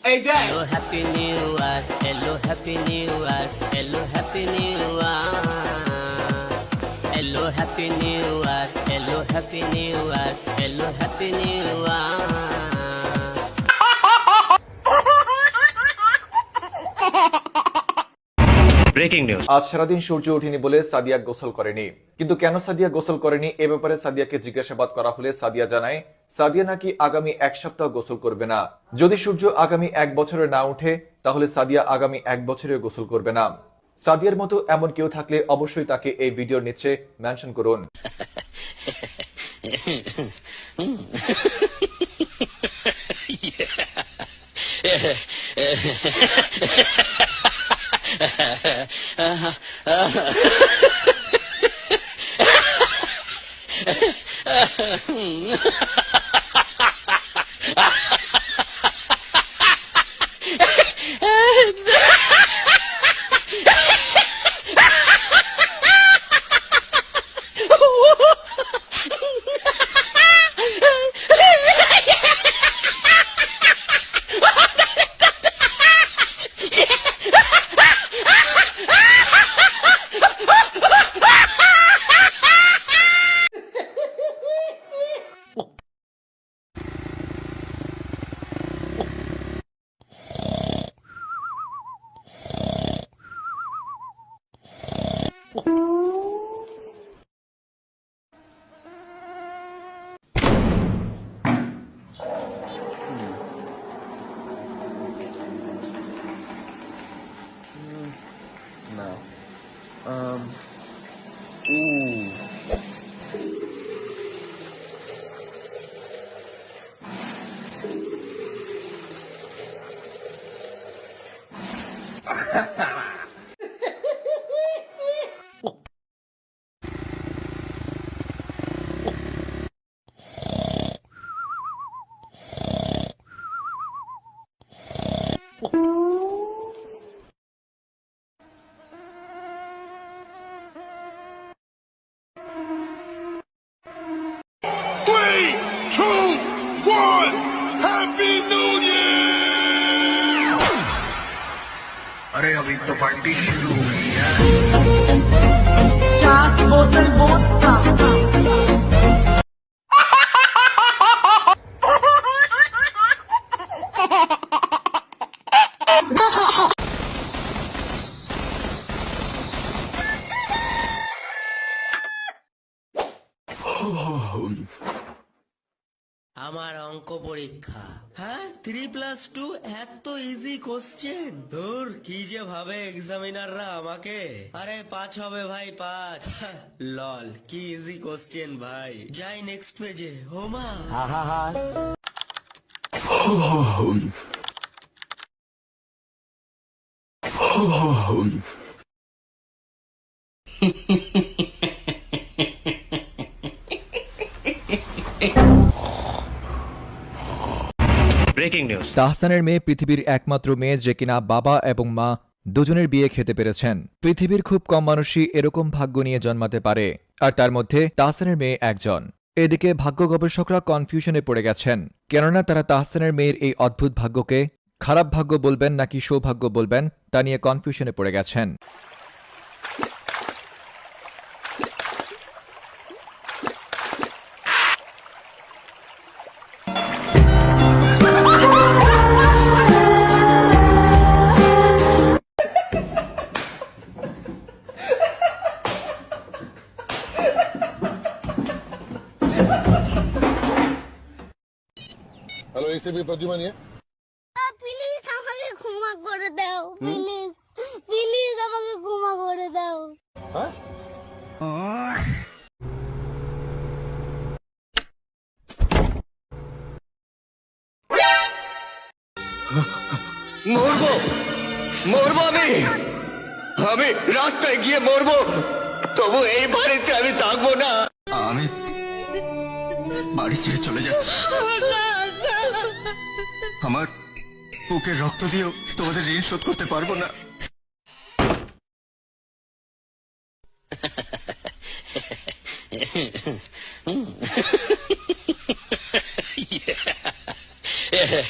এই যে Hello, happy new year. Hello, happy new year. Hello, happy new year. Hello, happy new year. Hello, happy new year. Hello, happy new year. Breaking news. আজ সারাদিন সূর্য ওঠেনি বলে সাদিয়া গোসল করেনি। কিন্তু কেন সাদিয়া গোসল করেনি এ ব্যাপারে সাদিয়াকে জিজ্ঞাসাবাদ করা হলে সাদিয়া জানায় সাদিয়া নাকি আগামী এক সপ্তাহ গোসল করবে না। যদি সূর্য আগামী এক বছরে না উঠে তাহলে সাদিয়া আগামী এক বছরে গোসল করবে না। সাদিয়ার মতো এমন কেউ থাকলে অবশ্যই তাকে এই ভিডিওর নিচে মেনশন করুন। No. Ooh. Three, two, one. Happy New Year! अरे अभी तो पार्टी शुरू हुई है। चार बोतल वोडका আমার অঙ্ক পরীক্ষা। হ্যাঁ 3+2 এত ইজি কোশ্চেন। ধুর কি যে ভাবে এক্সামিনাররা আমাকে। আরে 5 হবে ভাই 5। লল কি ইজি কোশ্চেন ভাই। যাই নেক্সট পেজে। হোমা ব্রেকিং নিউজ। তাহসানের মেয়ে পৃথিবীর একমাত্র মেয়ে যে কিনা বাবা এবং মা দুজনের বিয়ে খেতে পেরেছেন। পৃথিবীর খুব কম মানুষই এরকম ভাগ্য নিয়ে জন্মাতে পারে, আর তার মধ্যে তাহসানের মেয়ে একজন। এদিকে ভাগ্য গবেষকরা কনফিউশনে পড়ে গেছেন, কেননা তারা তাহসানের মেয়ের এই অদ্ভুত ভাগ্যকে খারাপ ভাগ্য বলবেন নাকি সৌভাগ্য বলবেন তা নিয়ে কনফিউশনে পড়ে গেছেন। हेलो एसीपी प्रद्युमन ये প্লিজ আমাকে ক্ষমা করে দাও, প্লিজ প্লিজ আমাকে ক্ষমা করে দাও। মরবো মরবো আমি রাস্তায় গিয়ে মরবো, তবু এই বাড়িতে আমি থাকবো না। আমি বাড়ি ছেড়ে চলে যাচ্ছি। আমার বুকের রক্ত দিয়েও তোমাদের ঋণ শোধ করতে পারবো না। Ha